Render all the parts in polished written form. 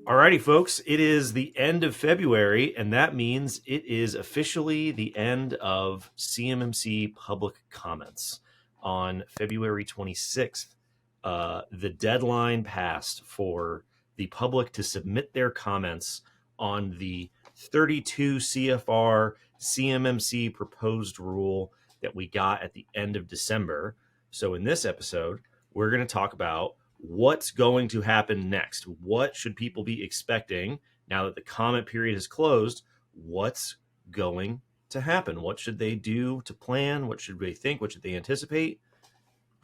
Alrighty, folks, it is the end of February, and that means it is officially the end of CMMC public comments. On February 26th, the deadline passed for the public to submit their comments on the 32 CFR CMMC proposed rule that we got at the end of December. So in this episode, we're going to talk about what's going to happen next. What should people be expecting now that the comment period has closed? What's going to happen? What should they do to plan? What should they think? What should they anticipate?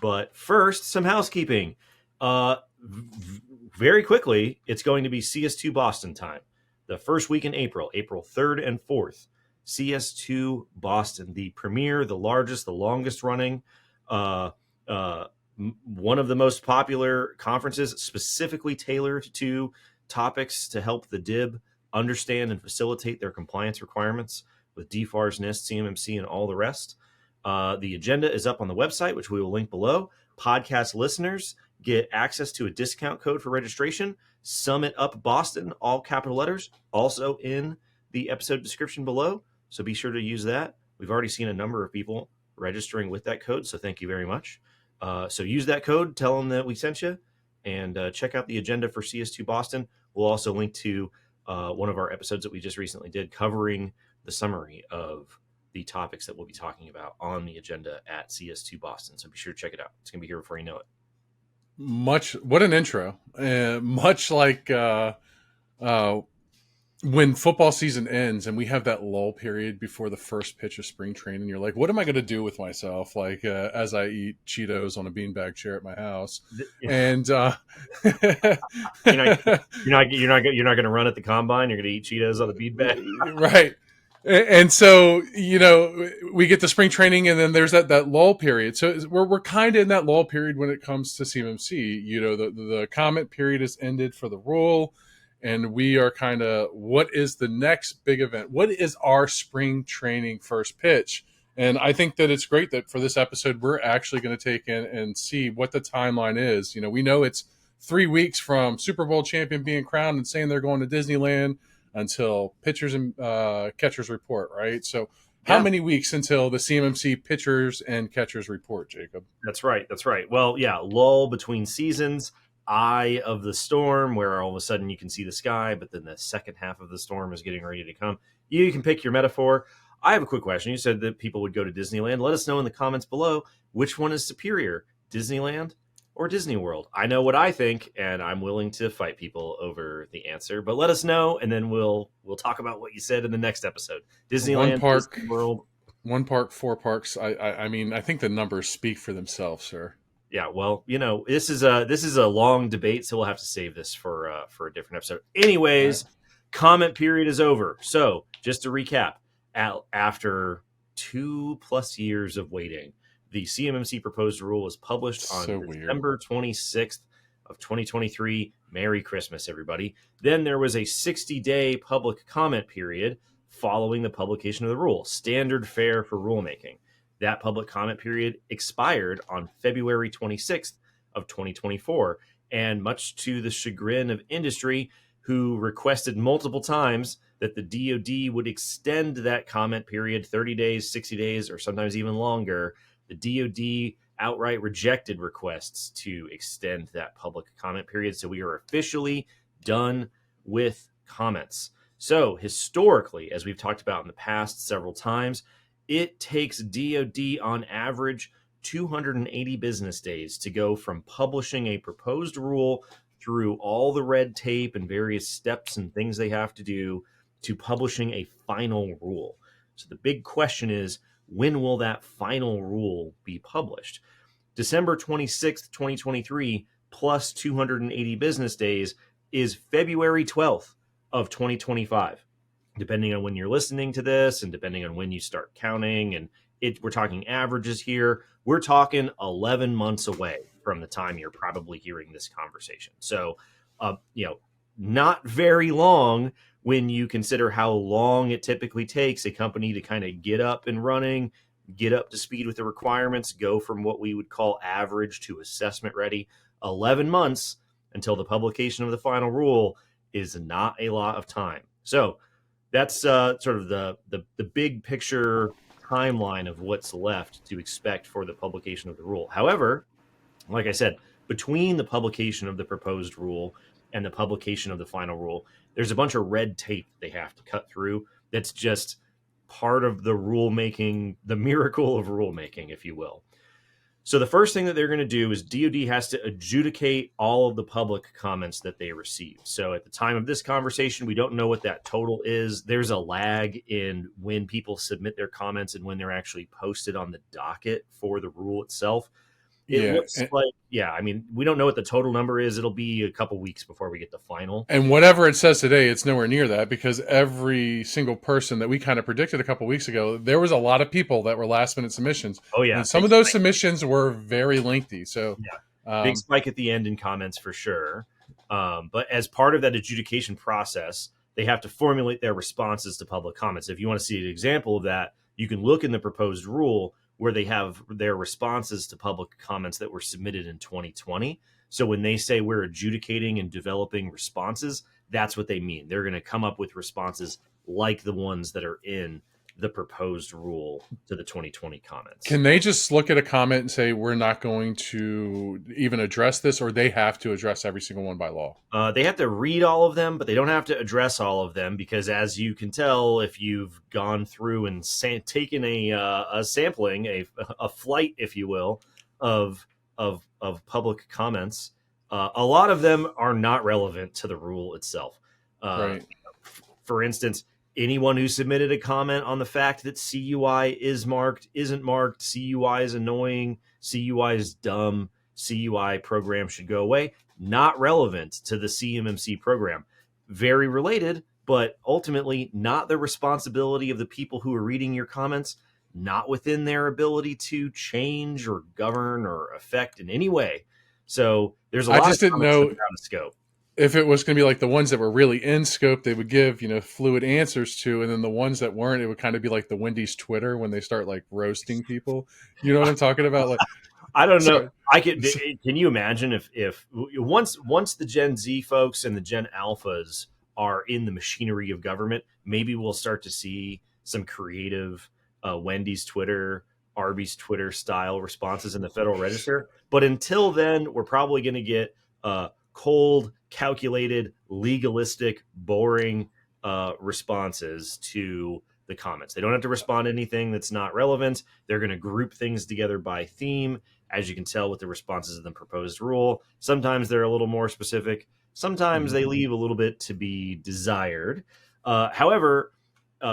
But first, some housekeeping. Very quickly, it's going to be CS2 Boston time. The first week in April, April 3rd and 4th. CS2 Boston, the premier, the largest, the longest running, one of the most popular conferences specifically tailored to topics to help the DIB understand and facilitate their compliance requirements with DFARS, NIST, CMMC, and all the rest. The agenda is up on the website, which we will link below. Podcast listeners get access to a discount code for registration. Summit Up Boston, all capital letters, also in the episode description below. So be sure to use that. We've already seen a number of people registering with that code, so thank you very much. So use that code, tell them that we sent you, and check out the agenda for CS2 Boston. We'll also link to one of our episodes that we just recently did covering the summary of the topics that we'll be talking about on the agenda at CS2 Boston. So be sure to check it out. It's going to be here before you know it. What an intro. Much like when football season ends and we have that lull period before the first pitch of spring training, you're like, what am I going to do with myself? Like, as I eat Cheetos on a beanbag chair at my house. And you're not going to run at the combine. You're going to eat Cheetos on the beanbag. Right. And so, we get to spring training and then there's that lull period. So we're kind of in that lull period when it comes to CMMC. The comment period is ended for the rule. And we are kind of, what is the next big event? What is our spring training first pitch? And I think that it's great that for this episode, we're actually going to take in and see what the timeline is. We know it's 3 weeks from Super Bowl champion being crowned and saying they're going to Disneyland until pitchers and catchers report, right? So how many weeks until the CMMC pitchers and catchers report, Jacob? That's right. Well, yeah, lull between seasons. Eye of the storm, where all of a sudden you can see the sky, but then the second half of the storm is getting ready to come. You can pick your metaphor. I have a quick question. You said that people would go to Disneyland. Let us know in the comments below which one is superior, Disneyland or Disney World. I know what I think, and I'm willing to fight people over the answer. But let us know, and then we'll talk about what you said in the next episode. Disneyland, Disney World. 1 park, 4 parks. I mean, I think the numbers speak for themselves, sir. Yeah, well, this is a long debate, so we'll have to save this for a different episode. Anyways, comment period is over. So just to recap, after 2+ years of waiting, the CMMC proposed rule was published on December 26th of 2023. Merry Christmas, everybody. Then there was a 60-day public comment period following the publication of the rule, standard fare for rulemaking. That public comment period expired on February 26th of 2024. And much to the chagrin of industry, who requested multiple times that the DoD would extend that comment period 30 days, 60 days, or sometimes even longer, the DoD outright rejected requests to extend that public comment period. So we are officially done with comments. So historically, as we've talked about in the past several times, it takes DoD on average 280 business days to go from publishing a proposed rule through all the red tape and various steps and things they have to do to publishing a final rule. So the big question is, when will that final rule be published? December 26th, 2023, plus 280 business days is February 12th of 2025. Depending on when you're listening to this and depending on when you start counting, and we're talking averages here, we're talking 11 months away from the time you're probably hearing this conversation. So, not very long when you consider how long it typically takes a company to kind of get up and running, get up to speed with the requirements, go from what we would call average to assessment ready. 11 months until the publication of the final rule is not a lot of time. So that's sort of the big picture timeline of what's left to expect for the publication of the rule. However, like I said, between the publication of the proposed rule and the publication of the final rule, there's a bunch of red tape they have to cut through. That's just part of the rulemaking, the miracle of rulemaking, if you will. So the first thing that they're going to do is DoD has to adjudicate all of the public comments that they receive. So at the time of this conversation, we don't know what that total is. There's a lag in when people submit their comments and when they're actually posted on the docket for the rule itself. It looks like, I mean, we don't know what the total number is. It'll be a couple weeks before we get the final. And whatever it says today, it's nowhere near that, because every single person that we kind of predicted a couple weeks ago, there was a lot of people that were last minute submissions. Oh, yeah. And some of those submissions were very lengthy. So, big spike at the end in comments for sure. But as part of that adjudication process, they have to formulate their responses to public comments. If you want to see an example of that, you can look in the proposed rule where they have their responses to public comments that were submitted in 2020. So when they say we're adjudicating and developing responses, that's what they mean. They're going to come up with responses like the ones that are in the proposed rule to the 2020 comments. Can they just look at a comment and say, we're not going to even address this, or they have to address every single one by law? They have to read all of them, but they don't have to address all of them, because as you can tell, if you've gone through and taken a sampling, a flight, if you will, of public comments, a lot of them are not relevant to the rule itself. Right. For instance, anyone who submitted a comment on the fact that CUI is marked, isn't marked, CUI is annoying, CUI is dumb, CUI program should go away, not relevant to the CMMC program. Very related, but ultimately not the responsibility of the people who are reading your comments, not within their ability to change or govern or affect in any way. So there's a lot of didn't know out of scope. If it was going to be like the ones that were really in scope, they would give, fluid answers to, and then the ones that weren't, it would kind of be like the Wendy's Twitter when they start like roasting people. You know what I'm talking about? Like, I don't know. Can you imagine if once the Gen Z folks and the Gen Alphas are in the machinery of government, maybe we'll start to see some creative Wendy's Twitter, Arby's Twitter style responses in the Federal Register. But until then, we're probably going to get cold, calculated, legalistic, boring responses to the comments. They don't have to respond to anything that's not relevant. They're going to group things together by theme, as you can tell with the responses of the proposed rule. Sometimes they're a little more specific. Sometimes they leave a little bit to be desired. However,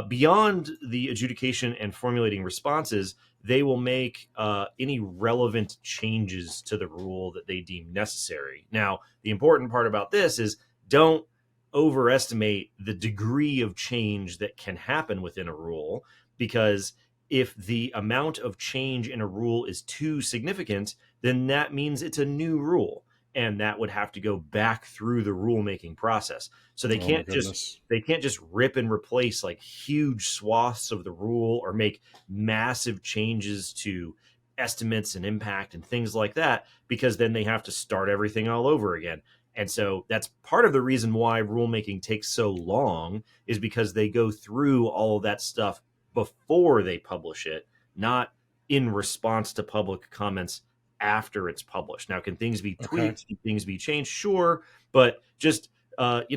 beyond the adjudication and formulating responses, they will make any relevant changes to the rule that they deem necessary. Now, the important part about this is don't overestimate the degree of change that can happen within a rule, because if the amount of change in a rule is too significant, then that means it's a new rule, and that would have to go back through the rulemaking process. So they can't just rip and replace like huge swaths of the rule or make massive changes to estimates and impact and things like that, because then they have to start everything all over again. And so that's part of the reason why rulemaking takes so long, is because they go through all of that stuff before they publish it, not in response to public comments after it's published. Now, can things be tweaked? Can things be changed? Sure. But just, let's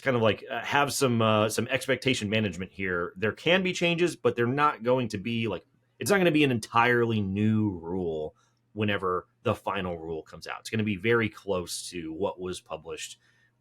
kind of like have some expectation management here. There can be changes, but they're not going to be like, it's not going to be an entirely new rule whenever the final rule comes out. It's going to be very close to what was published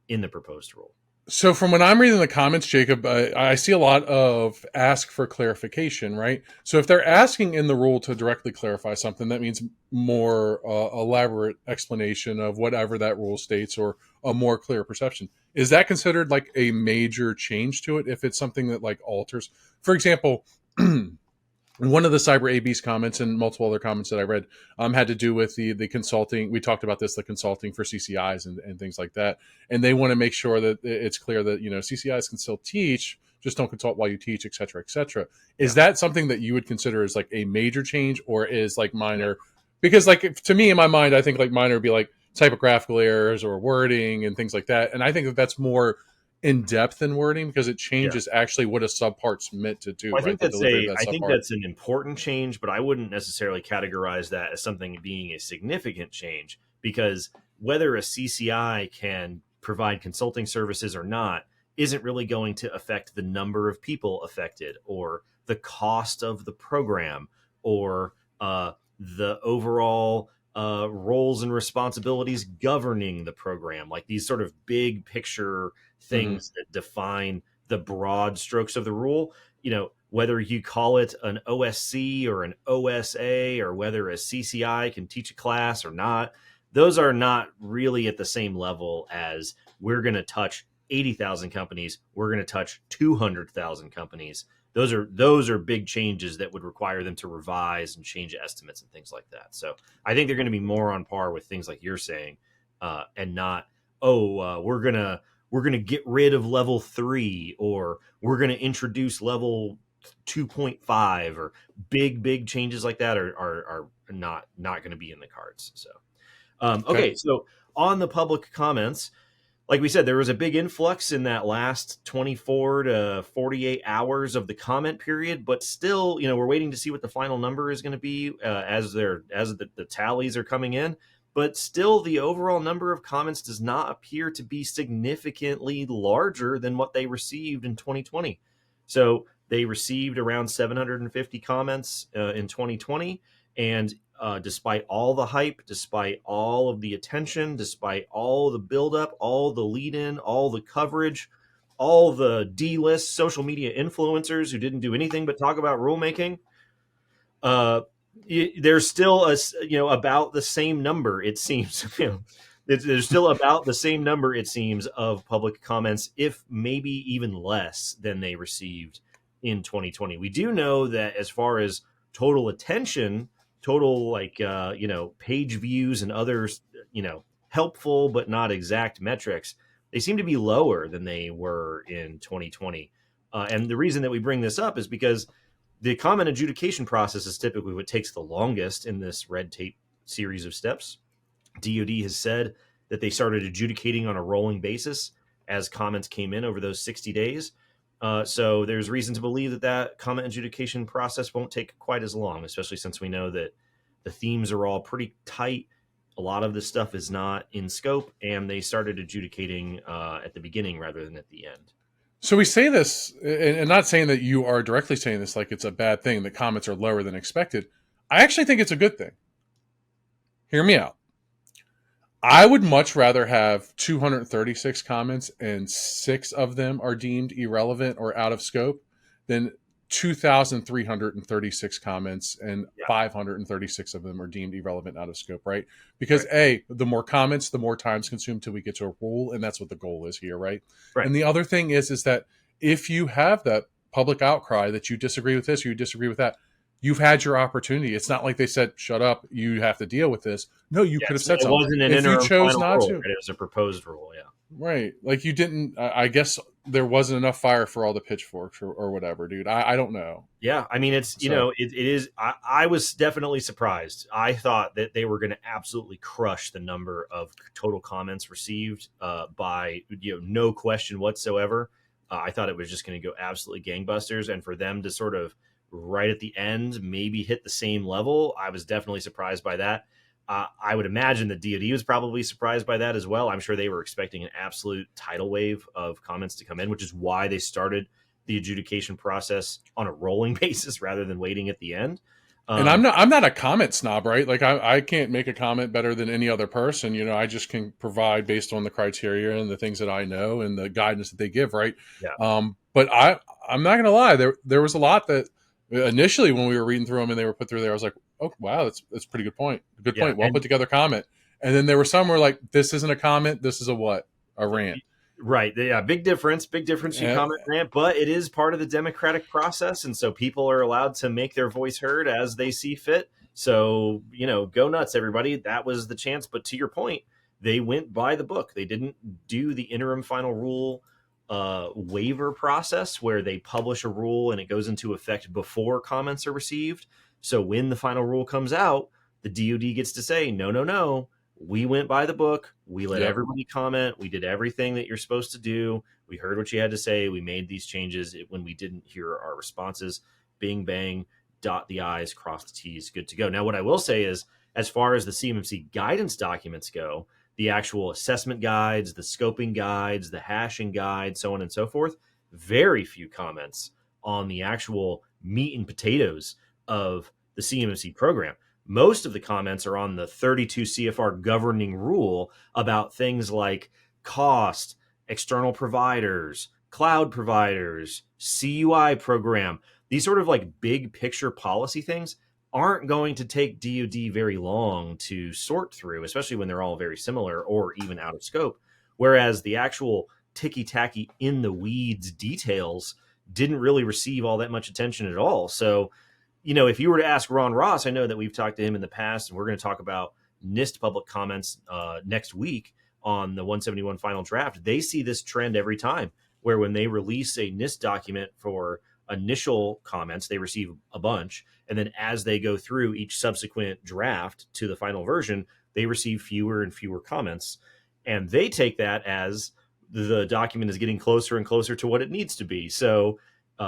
in the proposed rule. So from when I'm reading the comments, Jacob, I see a lot of ask for clarification, right? So if they're asking in the rule to directly clarify something, that means more elaborate explanation of whatever that rule states, or a more clear perception. Is that considered like a major change to it if it's something that like alters? For example, one of the Cyber AB's comments and multiple other comments that I read had to do with the consulting. We talked about this, the consulting for CCIs and things like that. And they want to make sure that it's clear that, CCIs can still teach, just don't consult while you teach, et cetera, et cetera. Is that something that you would consider as like a major change, or is like minor? Because like to me in my mind, I think like minor would be like typographical errors or wording and things like that. And I think that that's more in depth in wording because it Yeah. changes actually what a subpart's meant to do, Well, right? The delivery of that I think subpart. that's an important change, but I wouldn't necessarily categorize that as something being a significant change, because whether a CCI can provide consulting services or not isn't really going to affect the number of people affected or the cost of the program or the overall roles and responsibilities governing the program, like these sort of big picture Mm-hmm. things that define the broad strokes of the rule. Whether you call it an OSC or an OSA, or whether a CCI can teach a class or not, those are not really at the same level as we're going to touch 80,000 companies. We're going to touch 200,000 companies. Those are big changes that would require them to revise and change estimates and things like that. So I think they're going to be more on par with things like you're saying, and not, we're gonna get rid of level 3, or we're gonna introduce level 2.5, or big changes like that are not going to be in the cards. So Okay. okay, so on the public comments, like we said, there was a big influx in that last 24 to 48 hours of the comment period, but still, we're waiting to see what the final number is going to be as the tallies are coming in. But still, the overall number of comments does not appear to be significantly larger than what they received in 2020. So they received around 750 comments in 2020, and despite all the hype, despite all of the attention, despite all the buildup, all the lead in, all the coverage, all the D-list social media influencers who didn't do anything but talk about rulemaking, uh, there's still about the same number, it seems. There's still about the same number, it seems, of public comments, if maybe even less than they received in 2020. We do know that as far as total attention, total page views and others, helpful but not exact metrics, they seem to be lower than they were in 2020. And the reason that we bring this up is because the comment adjudication process is typically what takes the longest in this red tape series of steps. DoD has said that they started adjudicating on a rolling basis as comments came in over those 60 days. So there's reason to believe that comment adjudication process won't take quite as long, especially since we know that the themes are all pretty tight. A lot of this stuff is not in scope, and they started adjudicating at the beginning rather than at the end. So we say this, and not saying that you are directly saying this like it's a bad thing that comments are lower than expected. I actually think it's a good thing. Hear me out. I would much rather have 236 comments and 6 of them are deemed irrelevant or out of scope than 2,336 comments and Yeah. 536 of them are deemed irrelevant, out of scope, right? Because Right. the more comments, the more time's consumed till we get to a rule, and that's what the goal is here, right? Right. And the other thing is that if you have that public outcry that you disagree with this or you disagree with that, you've had your opportunity. It's not like they said, shut up, you have to deal with this. No, you could have said It something. wasn't an If you interim chose final not rule, to, right? It was a proposed rule. Yeah. right. Like you didn't, I guess there wasn't enough fire for all the pitchforks or whatever, dude. I don't know. Yeah, I mean, it's So, it is. I was definitely surprised. I thought that they were going to absolutely crush the number of total comments received by no question whatsoever. I thought it was just going to go absolutely gangbusters, and for them to sort of right at the end maybe hit the same level, I was definitely surprised by that. I would imagine the DoD was probably surprised by that as well. I'm sure they were expecting an absolute tidal wave of comments to come in, which is why they started the adjudication process on a rolling basis rather than waiting at the end. and I'm not a comment snob, right? Like I can't make a comment better than any other person. I just can provide based on the criteria and the things that I know and the guidance that they give, right? Yeah. But I'm not gonna lie, there was a lot that initially when we were reading through them and they were put through there, I was like, oh wow, that's a pretty good point. Good Yeah. point. Well And put together comment. And then there were some where like, this isn't a comment, this is a what? A rant. right. Yeah. Big difference. Big difference. You Uh, comment rant, but it is part of the democratic process. And so people are allowed to make their voice heard as they see fit. So, go nuts, everybody. That was the chance. But to your point, they went by the book. They didn't do the interim final rule waiver process where they publish a rule and it goes into effect before comments are received. So when the final rule comes out, the DoD gets to say, no, no, no, we went by the book. We let Yep. everybody comment. We did everything that you're supposed to do. We heard what you had to say. We made these changes when we didn't hear our responses. Bing, bang, dot the I's, cross the T's, good to go. Now, what I will say is, as far as the CMMC guidance documents go, the actual assessment guides, the scoping guides, the hashing guides, so on and so forth, very few comments on the actual meat and potatoes of the CMMC program. Most of the comments are on the 32 CFR governing rule about things like cost, external providers, cloud providers, CUI program. These sort of like big picture policy things aren't going to take DoD very long to sort through, especially when they're all very similar or even out of scope. Whereas the actual ticky tacky in the weeds details didn't really receive all that much attention at all. So, if you were to ask Ron Ross, I know that we've talked to him in the past, and we're going to talk about NIST public comments next week on the 171 final draft. They see this trend every time, where when they release a NIST document for initial comments, they receive a bunch. And then as they go through each subsequent draft to the final version, they receive fewer and fewer comments. And they take that as the document is getting closer and closer to what it needs to be. So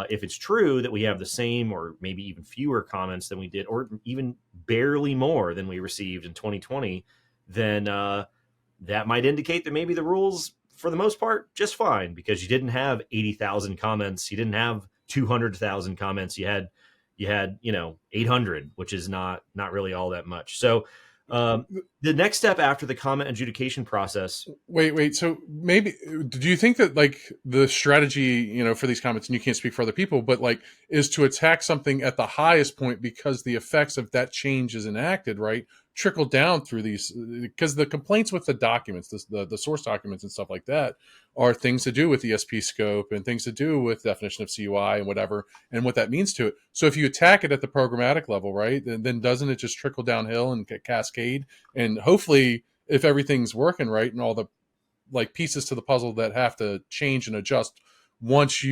if it's true that we have the same or maybe even fewer comments than we did, or even barely more than we received in 2020, then that might indicate that maybe the rules, for the most part, just fine, because you didn't have 80,000 comments, you didn't have 200,000 comments, you had 800, which is not really all that much. So the next step after the comment adjudication process. Wait. So maybe, do you think that like the strategy, for these comments, and you can't speak for other people, but like is to attack something at the highest point because the effects of that change is enacted, right? Trickle down through these, because the complaints with the documents, the source documents and stuff like that, are things to do with ESP scope and things to do with definition of CUI and whatever, and what that means to it. So if you attack it at the programmatic level, right, then doesn't it just trickle downhill and get cascade? And hopefully, if everything's working right and all the like pieces to the puzzle that have to change and adjust once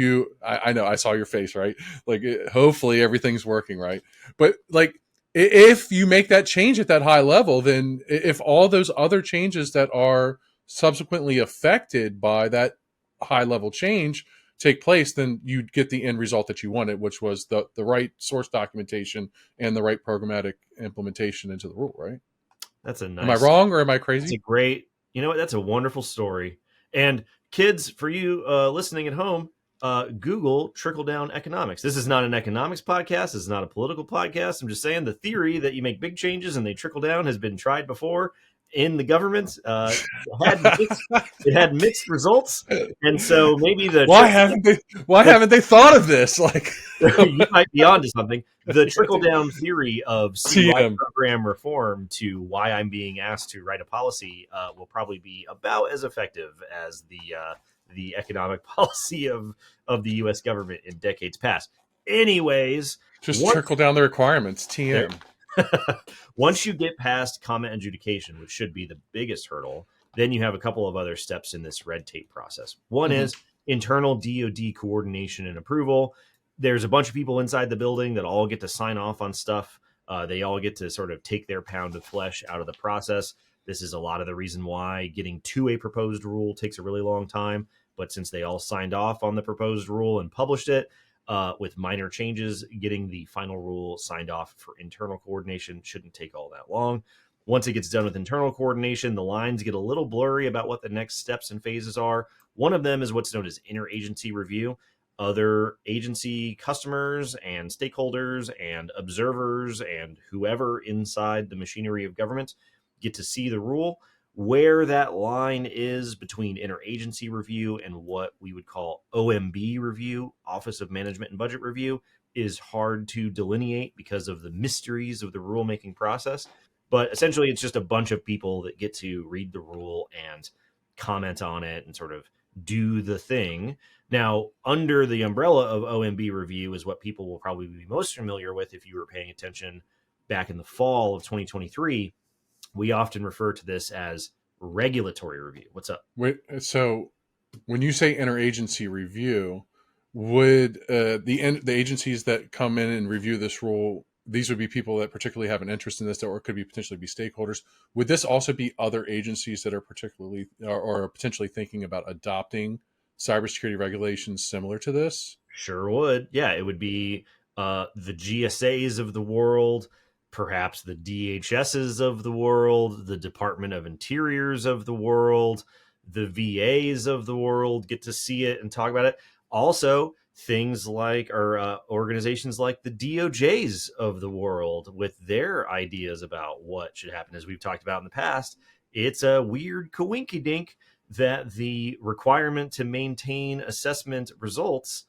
I know I saw your face, right? Like hopefully everything's working right. But like if you make that change at that high level, then if all those other changes that are subsequently affected by that high level change take place, then you get the end result that you wanted, which was the right source documentation and the right programmatic implementation into the rule, right? That's a nice. Am I wrong or am I crazy? That's a great. You know what? That's a wonderful story. And kids, for you listening at home, Google trickle down economics. This is not an economics podcast. This is not a political podcast. I'm just saying the theory that you make big changes and they trickle down has been tried before in the government. It had mixed results, and so maybe why haven't they thought of this? Like you might be onto something. The trickle down theory of CY program reform to why I'm being asked to write a policy will probably be about as effective as the economic policy of the U.S. government in decades past. Anyways, just trickle down the requirements. TM. Once you get past comment adjudication, which should be the biggest hurdle, then you have a couple of other steps in this red tape process. One is internal DoD coordination and approval. There's a bunch of people inside the building that all get to sign off on stuff. They all get to sort of take their pound of flesh out of the process. This is a lot of the reason why getting to a proposed rule takes a really long time. But since they all signed off on the proposed rule and published it, with minor changes, getting the final rule signed off for internal coordination shouldn't take all that long. Once it gets done with internal coordination, the lines get a little blurry about what the next steps and phases are. One of them is what's known as interagency review. Other agency customers and stakeholders and observers and whoever inside the machinery of government get to see the rule. Where that line is between interagency review and what we would call OMB review, Office of Management and Budget Review, is hard to delineate because of the mysteries of the rulemaking process. But essentially, it's just a bunch of people that get to read the rule and comment on it and sort of do the thing. Now, under the umbrella of OMB review is what people will probably be most familiar with if you were paying attention back in the fall of 2023. We often refer to this as regulatory review. What's up? Wait, so when you say interagency review, would the agencies that come in and review this rule these would be people that particularly have an interest in this, or could be potentially be stakeholders. Would this also be other agencies that are particularly or potentially thinking about adopting cybersecurity regulations similar to this? Sure would. Yeah, it would be the GSAs of the world, perhaps the DHSs of the world, the Department of Interiors of the world, the VAs of the world get to see it and talk about it. Also, things like, or organizations like the DOJs of the world with their ideas about what should happen. As we've talked about in the past, it's a weird coinky dink that the requirement to maintain assessment results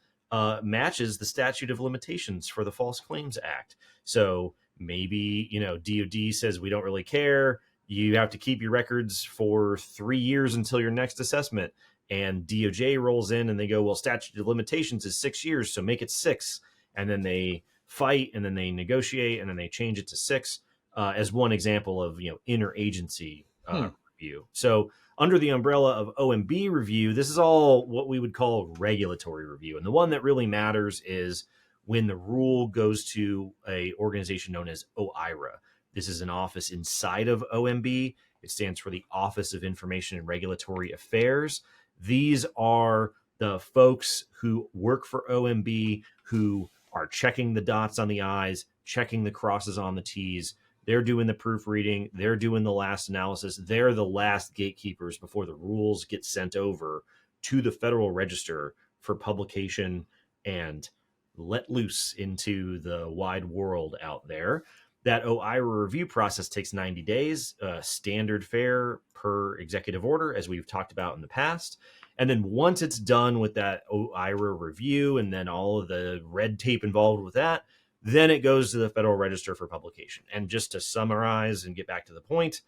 matches the statute of limitations for the False Claims Act. So maybe, DOD says we don't really care. You have to keep your records for 3 years until your next assessment. And DOJ rolls in and they go, well, statute of limitations is 6 years, so make it 6. And then they fight and then they negotiate and then they change it to 6 as one example of, interagency review. So under the umbrella of OMB review, this is all what we would call regulatory review. And the one that really matters is when the rule goes to an organization known as OIRA. This is an office inside of OMB. It stands for the Office of Information and Regulatory Affairs. These are the folks who work for OMB who are checking the dots on the I's, checking the crosses on the T's. They're doing the proofreading. They're doing the last analysis. They're the last gatekeepers before the rules get sent over to the Federal Register for publication and let loose into the wide world out there. That OIRA review process takes 90 days, standard fare per executive order, as we've talked about in the past. And then once it's done with that OIRA review and then all of the red tape involved with that, then it goes to the Federal Register for publication. And just to summarize and get back to the point,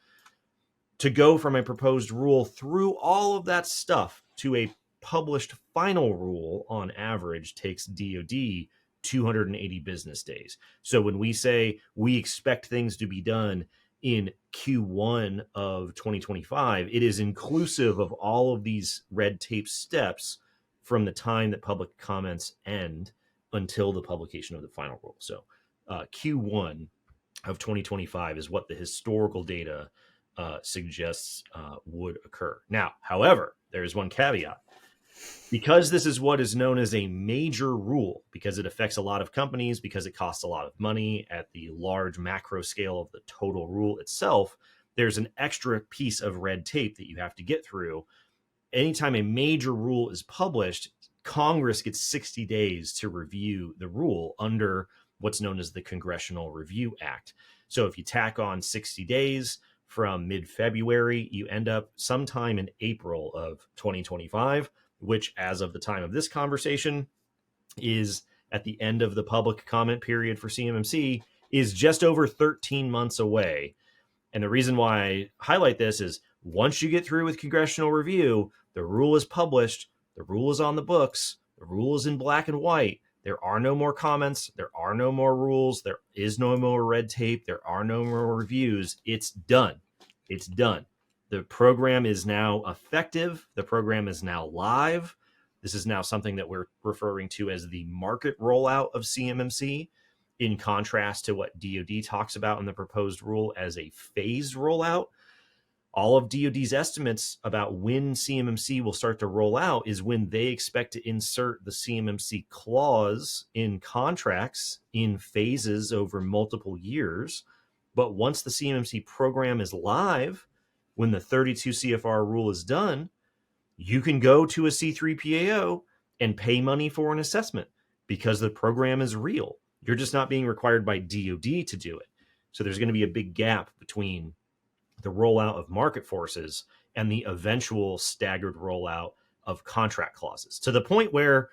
to go from a proposed rule through all of that stuff to a published final rule on average takes DoD 280 business days. So when we say we expect things to be done in Q1 of 2025, it is inclusive of all of these red tape steps from the time that public comments end until the publication of the final rule. So Q1 of 2025 is what the historical data suggests would occur. Now, however, there is one caveat. Because this is what is known as a major rule, because it affects a lot of companies, because it costs a lot of money at the large macro scale of the total rule itself, there's an extra piece of red tape that you have to get through. Anytime a major rule is published, Congress gets 60 days to review the rule under what's known as the Congressional Review Act. So if you tack on 60 days from mid-February, you end up sometime in April of 2025, which as of the time of this conversation is at the end of the public comment period for CMMC, is just over 13 months away. And the reason why I highlight this is once you get through with congressional review, the rule is published, the rule is on the books, the rule is in black and white. There are no more comments, there are no more rules, there is no more red tape, there are no more reviews. It's done. It's done. The program is now effective. The program is now live. This is now something that we're referring to as the market rollout of CMMC, in contrast to what DoD talks about in the proposed rule as a phased rollout. All of DoD's estimates about when CMMC will start to roll out is when they expect to insert the CMMC clause in contracts in phases over multiple years. But once the CMMC program is live, when the 32 CFR rule is done, you can go to a C3PAO and pay money for an assessment because the program is real. You're just not being required by DoD to do it. So there's going to be a big gap between the rollout of market forces and the eventual staggered rollout of contract clauses, to the point where,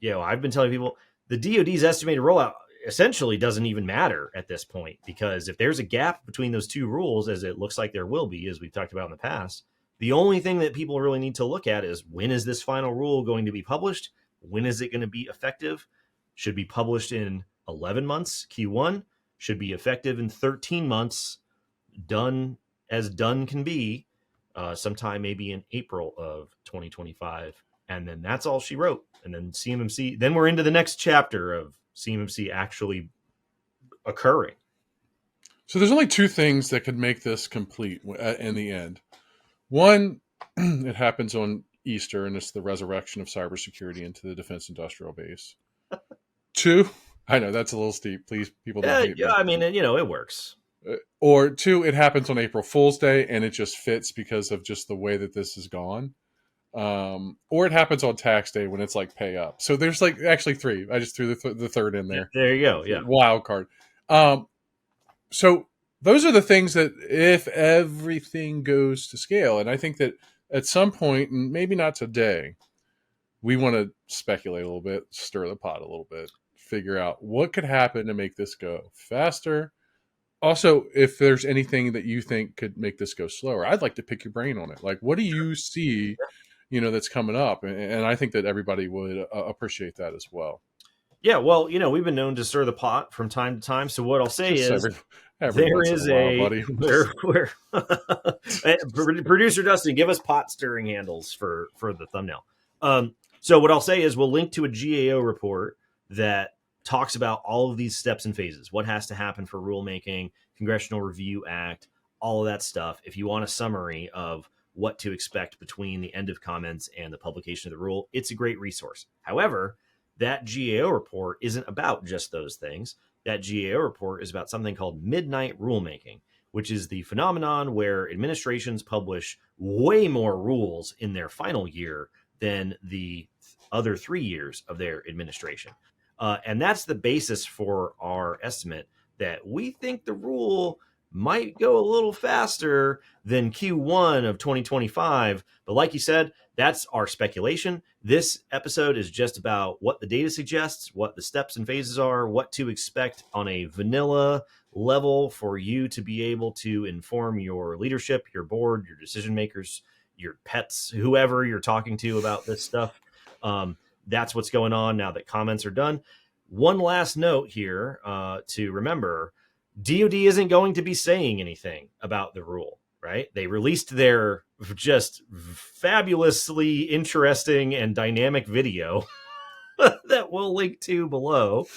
I've been telling people the DoD's estimated rollout essentially doesn't even matter at this point, because if there's a gap between those two rules, as it looks like there will be, as we've talked about in the past, the only thing that people really need to look at is when is this final rule going to be published? When is it going to be effective? Should be published in 11 months, Q1, should be effective in 13 months, done as done can be, sometime maybe in April of 2025. And then that's all she wrote. And then CMMC, then we're into the next chapter of CMMC actually occurring. So there's only two things that could make this complete in the end. One, it happens on Easter, and it's the resurrection of cybersecurity into the defense industrial base. Two, I know that's a little steep. Please, people don't hate me. I mean, it works. Or two, it happens on April Fool's Day, and it just fits because of just the way that this has gone. Or it happens on tax day when it's like pay up. So there's like actually three. I just threw the third in there. There you go. Yeah. Wild card. So those are the things that if everything goes to scale, and I think that at some point, and maybe not today, we want to speculate a little bit, stir the pot a little bit, figure out what could happen to make this go faster. Also, if there's anything that you think could make this go slower, I'd like to pick your brain on it. Like, what do you see, that's coming up? And I think that everybody would appreciate that as well. Yeah, well, we've been known to stir the pot from time to time. So what I'll say is every there is producer Dustin, give us pot stirring handles for the thumbnail. So what I'll say is we'll link to a GAO report that talks about all of these steps and phases, what has to happen for rulemaking, Congressional Review Act, all of that stuff. If you want a summary of what to expect between the end of comments and the publication of the rule, it's a great resource. However, that GAO report isn't about just those things. That GAO report is about something called midnight rulemaking, which is the phenomenon where administrations publish way more rules in their final year than the other 3 years of their administration. And that's the basis for our estimate that we think the rule might go a little faster than Q1 of 2025. But like you said, that's our speculation. This episode is just about what the data suggests, what the steps and phases are, what to expect on a vanilla level for you to be able to inform your leadership, your board, your decision makers, your pets, whoever you're talking to about this stuff. That's what's going on now that comments are done. One last note here to remember, DoD isn't going to be saying anything about the rule, right? They released their just fabulously interesting and dynamic video that we'll link to below,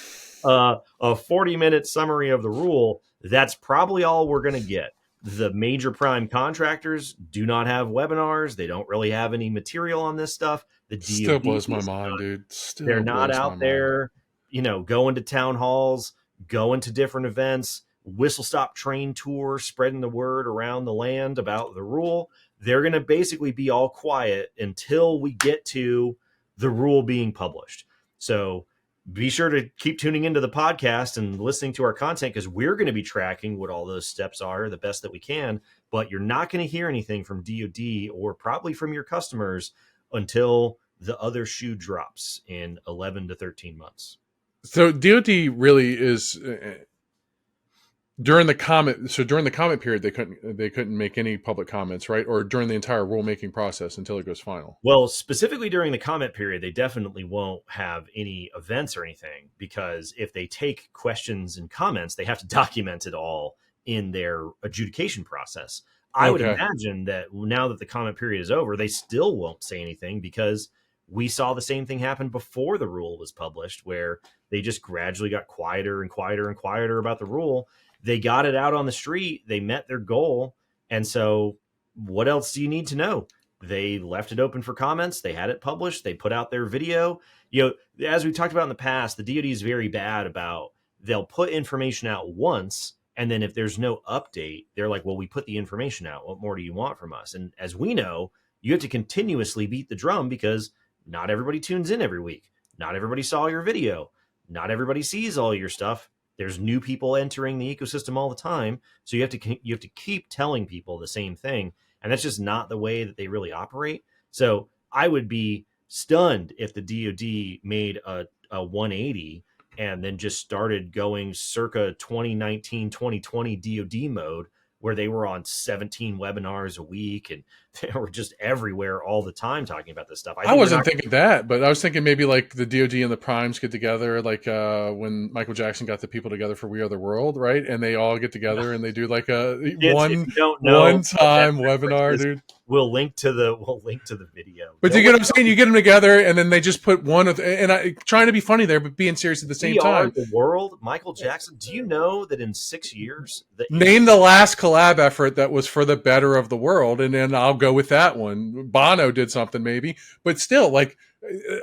a 40-minute summary of the rule. That's probably all we're going to get. The major prime contractors do not have webinars. They don't really have any material on this stuff. The DoD still blows my mind, dude. They're not out there, going to town halls, going to different events, whistle stop train tour, spreading the word around the land about the rule. They're going to basically be all quiet until we get to the rule being published. So be sure to keep tuning into the podcast and listening to our content, because we're going to be tracking what all those steps are the best that we can. But you're not going to hear anything from DoD or probably from your customers until the other shoe drops in 11 to 13 months. So DoD really is during the comment. So during the comment period, they couldn't make any public comments, right? Or during the entire rulemaking process until it goes final. Well, specifically during the comment period, they definitely won't have any events or anything, because if they take questions and comments, they have to document it all in their adjudication process. I would imagine that now that the comment period is over, they still won't say anything, because we saw the same thing happen before the rule was published, where they just gradually got quieter and quieter and quieter about the rule. They got it out on the street. They met their goal. And so what else do you need to know? They left it open for comments. They had it published. They put out their video. As we talked about in the past, the DoD is very bad about, they'll put information out once, and then if there's no update, they're like, well, we put the information out. What more do you want from us? And as we know, you have to continuously beat the drum, because not everybody tunes in every week. Not everybody saw your video. Not everybody sees all your stuff. There's new people entering the ecosystem all the time. So you have to keep telling people the same thing. And that's just not the way that they really operate. So I would be stunned if the DoD made a 180 and then just started going circa 2019, 2020 DoD mode, where they were on 17 webinars a week and they were just everywhere all the time talking about this stuff. I wasn't thinking that, but I was thinking maybe like the DoD and the primes get together, like when Michael Jackson got the people together for We Are the World, right? And they all get together and they do like a one-time webinar, dude. we'll link to the video. But do you get what I'm saying? You get them together, and then they just put one of, and I trying to be funny there, but being serious at the same We are time. the world. Michael Jackson. Do you know that in 6 years, Name the last collab effort that was for the better of the world, and then I'll go with that one. Bono did something maybe, but still, like,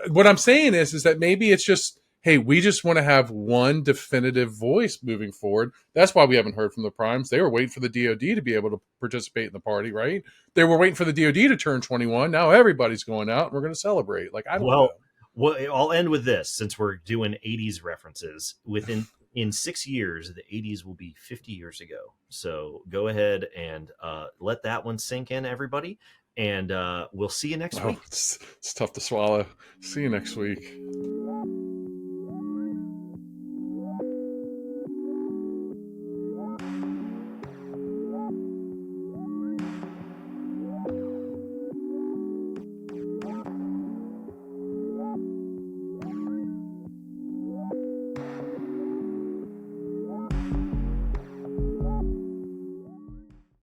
what I'm saying is that maybe it's just, hey, we just want to have one definitive voice moving forward. That's why we haven't heard from the primes. They were waiting for the DoD to be able to participate in the party, right? They were waiting for the DoD to turn 21. Now everybody's going out, and we're going to celebrate. Like, I don't know. Well, I'll end with this, since we're doing 80s references. In 6 years, the 80s will be 50 years ago. So go ahead and let that one sink in, everybody. And we'll see you next week. It's tough to swallow. See you next week.